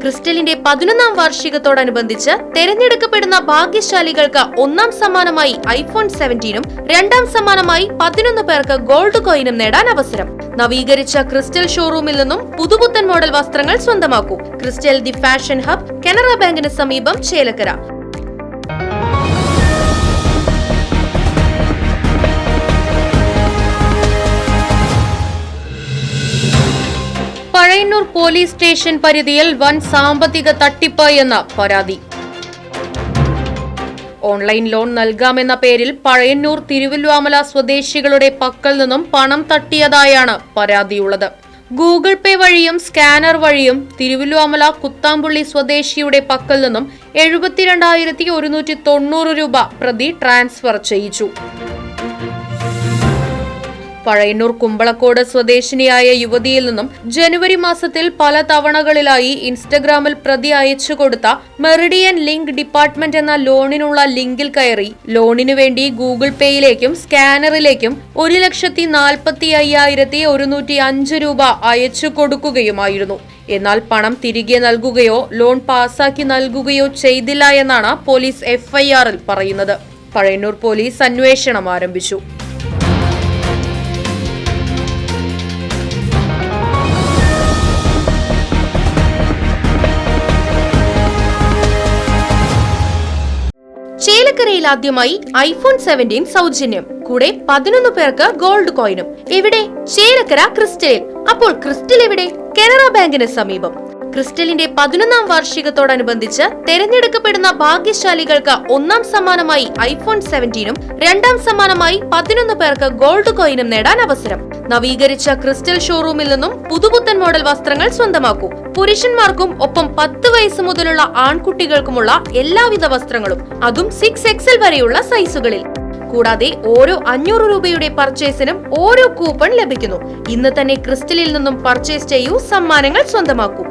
ക്രിസ്റ്റലിന്റെ 11ാം വാർഷികത്തോടനുബന്ധിച്ച് തെരഞ്ഞെടുക്കപ്പെടുന്ന ഭാഗ്യശാലികൾക്ക് ഒന്നാം സമ്മാനമായി iPhone 17ഉം രണ്ടാം സമ്മാനമായി 11 പേർക്ക് ഗോൾഡ് കോയിനും നേടാൻ അവസരം. നവീകരിച്ച ക്രിസ്റ്റൽ ഷോറൂമിൽ നിന്നും പുതുപുത്തൻ മോഡൽ വസ്ത്രങ്ങൾ സ്വന്തമാക്കൂ. Crystal the fashion hub, Canara ബാങ്കിന് സമീപം, ചേലക്കര. പഴയന്നൂർ പോലീസ് സ്റ്റേഷൻ പരിധിയിൽ വൻ സാമ്പത്തിക തട്ടിപ്പ് എന്ന പരാതി. ഓൺലൈൻ ലോൺ നൽകാമെന്ന പേരിൽ പഴയന്നൂർ തിരുവല്ലുവാമല സ്വദേശികളുടെ പക്കൽ നിന്നും പണം തട്ടിയതായാണ് പരാതിയുള്ളത്. ഗൂഗിൾ പേ വഴിയും സ്കാനർ വഴിയും തിരുവല്ലുവാമല കുത്താമ്പുള്ളി സ്വദേശിയുടെ പക്കൽ നിന്നും 72,190 രൂപ പ്രതി ട്രാൻസ്ഫർ ചെയ്യിച്ചു. പഴയന്നൂർ കുമ്പളക്കോട് സ്വദേശിനിയായ യുവതിയിൽ നിന്നും ജനുവരി മാസത്തിൽ പല തവണകളിലായി ഇൻസ്റ്റഗ്രാമിൽ പ്രതി അയച്ചു കൊടുത്ത മെറിഡിയൻ ലിങ്ക് ഡിപ്പാർട്ട്മെന്റ് എന്ന ലോണിനുള്ള ലിങ്കിൽ കയറി ലോണിനു വേണ്ടി ഗൂഗിൾ പേയിലേക്കും സ്കാനറിലേക്കും 1,45,105 രൂപ അയച്ചു കൊടുക്കുകയുമായിരുന്നു. എന്നാൽ പണം തിരികെ നൽകുകയോ ലോൺ പാസാക്കി നൽകുകയോ ചെയ്തില്ല എന്നാണ് പോലീസ് FIRൽ പറയുന്നത്. പഴയന്നൂർ പോലീസ് അന്വേഷണം ആരംഭിച്ചു. ചേലക്കരയിൽ ആദ്യമായി iPhone 17 സൗജന്യം, കൂടെ 11 പേർക്ക് ഗോൾഡ് കോയിനും. എവിടെ? ചേലക്കര ക്രിസ്റ്റലിൽ. അപ്പോൾ ക്രിസ്റ്റൽ എവിടെ? കനറ ബാങ്കിന് സമീപം. ക്രിസ്റ്റലിന്റെ 11ാം വാർഷികത്തോടനുബന്ധിച്ച് തെരഞ്ഞെടുക്കപ്പെടുന്ന ഭാഗ്യശാലികൾക്ക് ഒന്നാം സമ്മാനമായി iPhone 17ഉം രണ്ടാം സമ്മാനമായി 11 പേർക്ക് ഗോൾഡ് കോയിനും നേടാൻ അവസരം. നവീകരിച്ച ക്രിസ്റ്റൽ ഷോറൂമിൽ നിന്നും പുതുപുത്തൻ മോഡൽ വസ്ത്രങ്ങൾ സ്വന്തമാക്കൂ. പുരുഷന്മാർക്കും ഒപ്പം 10 വയസ്സ് മുതലുള്ള ആൺകുട്ടികൾക്കുമുള്ള എല്ലാവിധ വസ്ത്രങ്ങളും, അതും 6XL വരെയുള്ള സൈസുകളിൽ. കൂടാതെ ഓരോ 500 രൂപയുടെ പർച്ചേസിനും ഓരോ കൂപ്പൺ ലഭിക്കുന്നു. ഇന്ന് തന്നെ ക്രിസ്റ്റലിൽ നിന്നും പർച്ചേസ് ചെയ്യൂ, സമ്മാനങ്ങൾ സ്വന്തമാക്കൂ.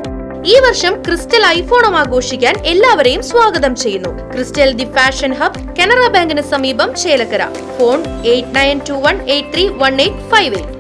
ഈ വർഷം ക്രിസ്റ്റൽ ഐഫോണും ആഘോഷിക്കാൻ എല്ലാവരെയും സ്വാഗതം ചെയ്യുന്നു. Crystal the fashion hub, Canara ബാങ്കിന് സമീപം, ചേലക്കര. ഫോൺ 8921831858.